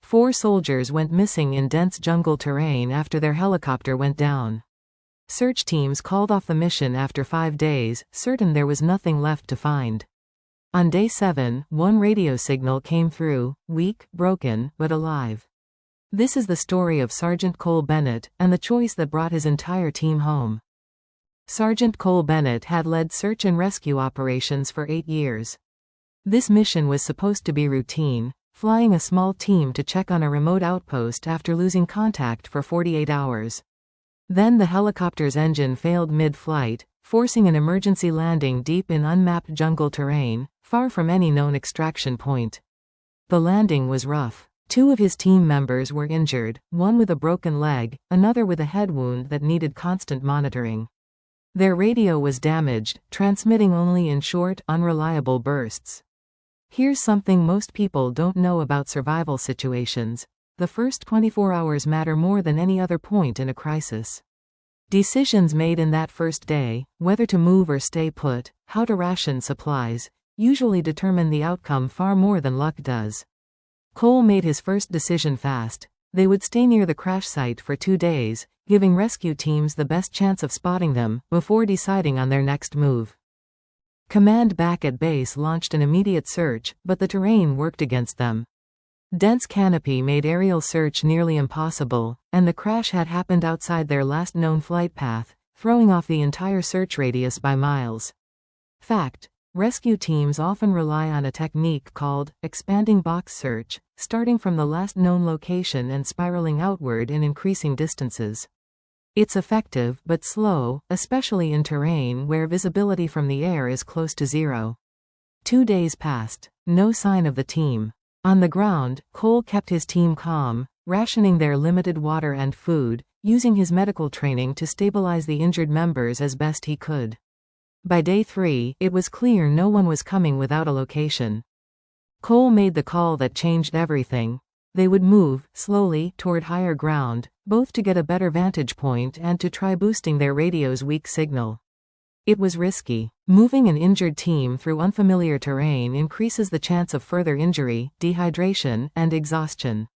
4 soldiers went missing in dense jungle terrain after their helicopter went down. Search teams called off the mission after 5 days, certain there was nothing left to find. On day 7, one radio signal came through, weak, broken, but alive. This is the story of Sergeant Cole Bennett, and the choice that brought his entire team home. Sergeant Cole Bennett had led search and rescue operations for 8 years. This mission was supposed to be routine, flying a small team to check on a remote outpost after losing contact for 48 hours. Then the helicopter's engine failed mid-flight, forcing an emergency landing deep in unmapped jungle terrain, far from any known extraction point. The landing was rough. 2 of his team members were injured, one with a broken leg, another with a head wound that needed constant monitoring. Their radio was damaged, transmitting only in short, unreliable bursts. Here's something most people don't know about survival situations. The first 24 hours matter more than any other point in a crisis. Decisions made in that first day, whether to move or stay put, how to ration supplies, usually determine the outcome far more than luck does. Cole made his first decision fast. They would stay near the crash site for 2 days, giving rescue teams the best chance of spotting them, before deciding on their next move. Command back at base launched an immediate search, but the terrain worked against them. Dense canopy made aerial search nearly impossible, and the crash had happened outside their last known flight path, throwing off the entire search radius by miles. Fact: rescue teams often rely on a technique called expanding box search, starting from the last known location and spiraling outward in increasing distances. It's effective but slow, especially in terrain where visibility from the air is close to zero. 2 days passed. No sign of the team. On the ground, Cole kept his team calm, rationing their limited water and food, using his medical training to stabilize the injured members as best he could. By day 3, it was clear no one was coming without a location. Cole made the call that changed everything. They would move, slowly, toward higher ground, both to get a better vantage point and to try boosting their radio's weak signal. It was risky. Moving an injured team through unfamiliar terrain increases the chance of further injury, dehydration, and exhaustion.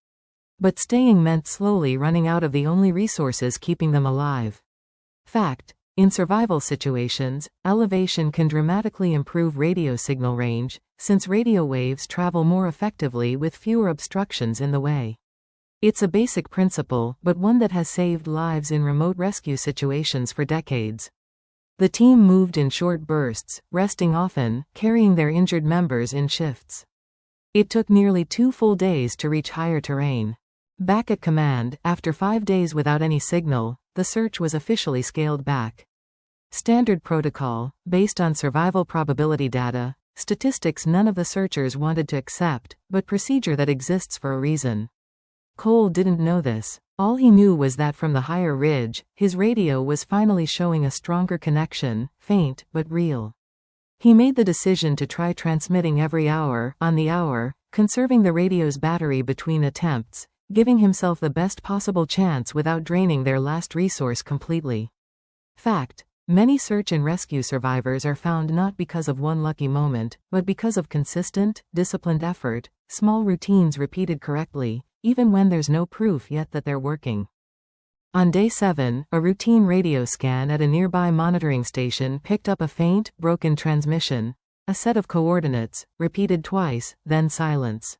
But staying meant slowly running out of the only resources keeping them alive. Fact: in survival situations, elevation can dramatically improve radio signal range, since radio waves travel more effectively with fewer obstructions in the way. It's a basic principle, but one that has saved lives in remote rescue situations for decades. The team moved in short bursts, resting often, carrying their injured members in shifts. It took nearly 2 full days to reach higher terrain. Back at command, after 5 days without any signal, the search was officially scaled back. Standard protocol, based on survival probability data, statistics none of the searchers wanted to accept, but procedure that exists for a reason. Cole didn't know this. All he knew was that from the higher ridge, his radio was finally showing a stronger connection, faint, but real. He made the decision to try transmitting every hour, on the hour, conserving the radio's battery between attempts, giving himself the best possible chance without draining their last resource completely. Fact: many search and rescue survivors are found not because of one lucky moment, but because of consistent, disciplined effort, small routines repeated correctly, even when there's no proof yet that they're working. On day 7, a routine radio scan at a nearby monitoring station picked up a faint, broken transmission, a set of coordinates, repeated twice, then silence.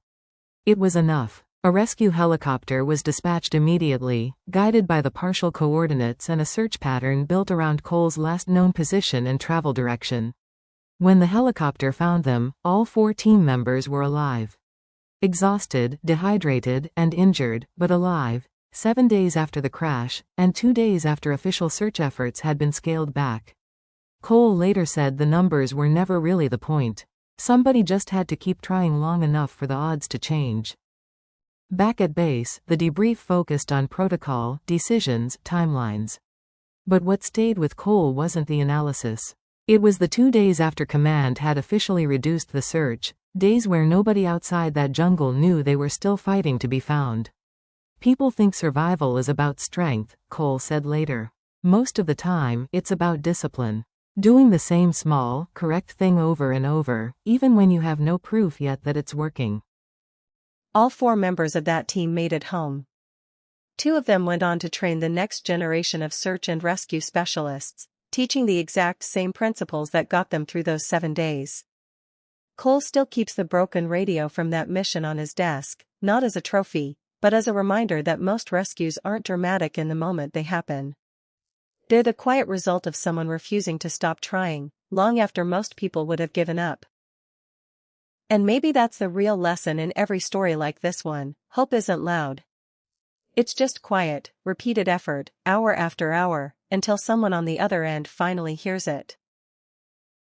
It was enough. A rescue helicopter was dispatched immediately, guided by the partial coordinates and a search pattern built around Cole's last known position and travel direction. When the helicopter found them, all 4 team members were alive. Exhausted, dehydrated, and injured, but alive, 7 days after the crash, and 2 days after official search efforts had been scaled back. Cole later said the numbers were never really the point. Somebody just had to keep trying long enough for the odds to change. Back at base, the debrief focused on protocol, decisions, timelines. But what stayed with Cole wasn't the analysis. It was the 2 days after command had officially reduced the search, days where nobody outside that jungle knew they were still fighting to be found. People think survival is about strength, Cole said later. Most of the time, it's about discipline. Doing the same small, correct thing over and over, even when you have no proof yet that it's working. All 4 members of that team made it home. 2 of them went on to train the next generation of search and rescue specialists, teaching the exact same principles that got them through those 7 days. Cole still keeps the broken radio from that mission on his desk, not as a trophy, but as a reminder that most rescues aren't dramatic in the moment they happen. They're the quiet result of someone refusing to stop trying, long after most people would have given up. And maybe that's the real lesson in every story like this one: hope isn't loud. It's just quiet, repeated effort, hour after hour, until someone on the other end finally hears it.